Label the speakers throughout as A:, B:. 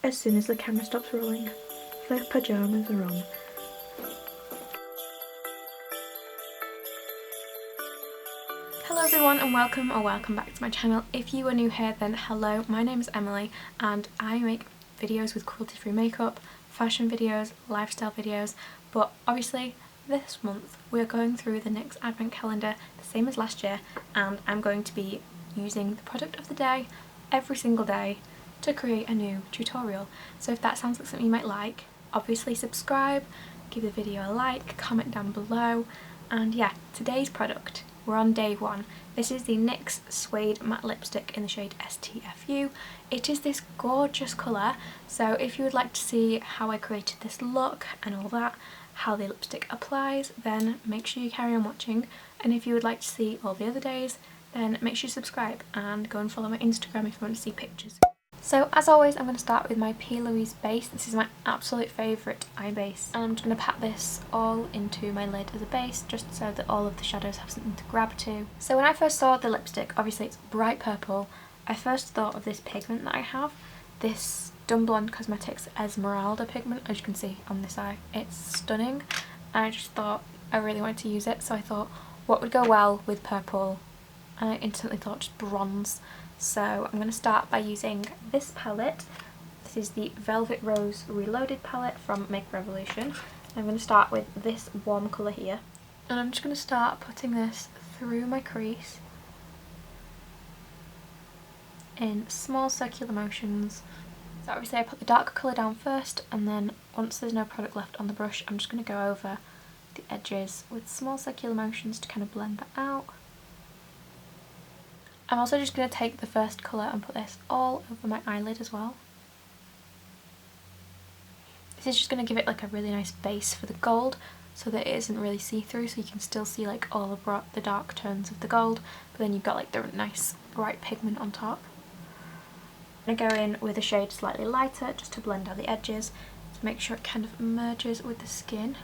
A: as soon as the camera stops rolling. The pyjamas are on. Hello everyone and welcome back to my channel. If you are new here, then hello, my name is Emily and I make videos with cruelty-free makeup, fashion videos, lifestyle videos, but obviously this month we are going through the NYX advent calendar the same as last year, and I'm going to be using the product of the day every single day to create a new tutorial. So if that sounds like something you might like, obviously subscribe, give the video a like, comment down below, and yeah, today's product, we're on day one. This is the NYX Suede matte lipstick in the shade STFU. It is this gorgeous colour, so if you would like to see how I created this look and all that, how the lipstick applies, then make sure you carry on watching. And if you would like to see all the other days, then make sure you subscribe and go and follow my Instagram if you want to see pictures. So as always, I'm going to start with my PLouise base. This is my absolute favourite eye base, and I'm just going to pat this all into my lid as a base just so that all of the shadows have something to grab to. So when I first saw the lipstick, obviously it's bright purple, I first thought of this pigment that I have, this Dumb Blonde Cosmetics Esmeralda pigment, as you can see on this eye. It's stunning, and I just thought I really wanted to use it, so I thought what would go well with purple, and I instantly thought just bronze. So I'm going to start by using this palette. This is the Velvet Rose Reloaded palette from Makeup Revolution. I'm going to start with this warm colour here, and I'm just going to start putting this through my crease in small circular motions. So obviously I put the darker colour down first, and then once there's no product left on the brush, I'm just going to go over the edges with small circular motions to kind of blend that out. I'm also just going to take the first colour and put this all over my eyelid as well. This is just going to give it like a really nice base for the gold so that it isn't really see-through, so you can still see like all of the dark tones of the gold, but then you've got like the nice bright pigment on top. I'm going to go in with a shade slightly lighter just to blend out the edges to make sure it kind of merges with the skin.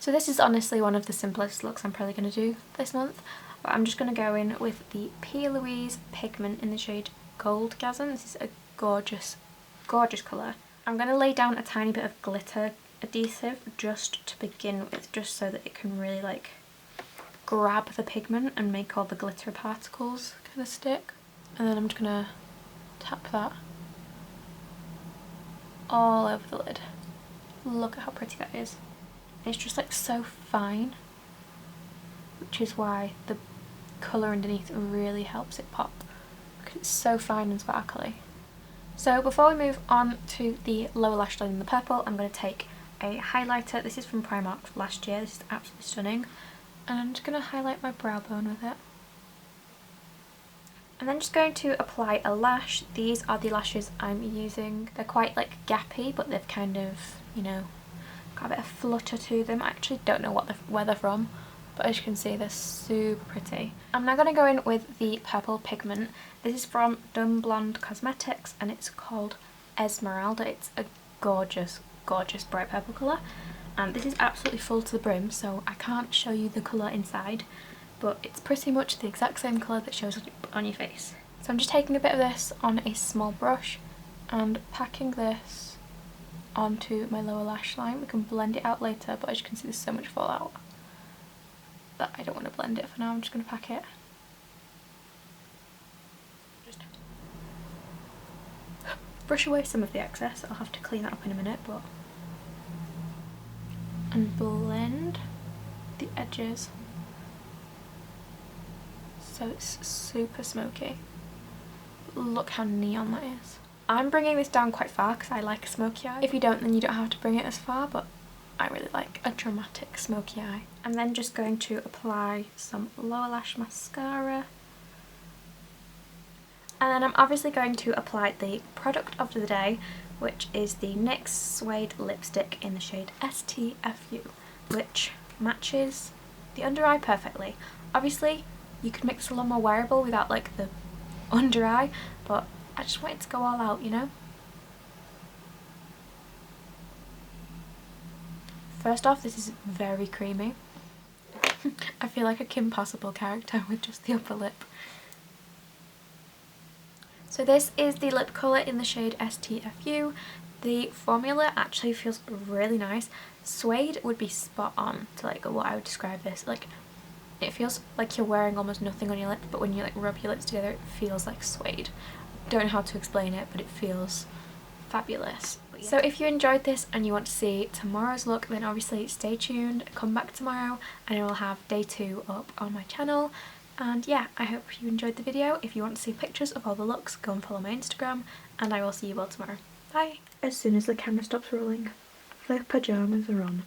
A: So this is honestly one of the simplest looks I'm probably going to do this month. But I'm just going to go in with the PLouise Pigment in the shade Goldgasm. This is a gorgeous, gorgeous colour. I'm going to lay down a tiny bit of glitter adhesive just to begin with, just so that it can really like grab the pigment and make all the glitter particles kind of stick. And then I'm just going to tap that all over the lid. Look at how pretty that is. It's just like so fine, which is why the colour underneath really helps it pop, because it's so fine and sparkly. So before we move on to the lower lash line in the purple, I'm going to take a highlighter. This is from Primark last year. This is absolutely stunning, and I'm just going to highlight my brow bone with it. And then just going to apply a lash. These are the lashes I'm using. They're quite like gappy, but they've kind of, you know, got a bit of flutter to them. I actually don't know where they're from, but as you can see, they're super pretty. I'm now going to go in with the purple pigment. This is from Dumb Blonde Cosmetics and it's called Esmeralda. It's a gorgeous, gorgeous bright purple colour, and this is absolutely full to the brim, so I can't show you the colour inside, but it's pretty much the exact same colour that shows up on your face. So I'm just taking a bit of this on a small brush and packing this onto my lower lash line. We can blend it out later, but as you can see, there's so much fallout that I don't want to blend it for now. I'm just going to pack it. Just brush away some of the excess. I'll have to clean that up in a minute, but and blend the edges so it's super smoky. Look how neon that is. I'm bringing this down quite far because I like a smoky eye. If you don't, then you don't have to bring it as far, but I really like a dramatic smoky eye. I'm then just going to apply some lower lash mascara. And then I'm obviously going to apply the product of the day, which is the NYX Suede lipstick in the shade STFU, which matches the under eye perfectly. Obviously, you could make this a lot more wearable without like the under eye, but I just wanted to go all out, you know? First off, this is very creamy. I feel like a Kim Possible character with just the upper lip. So this is the lip colour in the shade STFU. The formula actually feels really nice. Suede would be spot on to like what I would describe this. Like, it feels like you're wearing almost nothing on your lip, but when you like rub your lips together it feels like suede. Don't know how to explain it, but it feels fabulous. Yeah. So if you enjoyed this and you want to see tomorrow's look, then obviously stay tuned, come back tomorrow and I will have day 2 up on my channel. And yeah, I hope you enjoyed the video. If you want to see pictures of all the looks, go and follow my Instagram, and I will see you all tomorrow. Bye! As soon as the camera stops rolling, the pyjamas are on.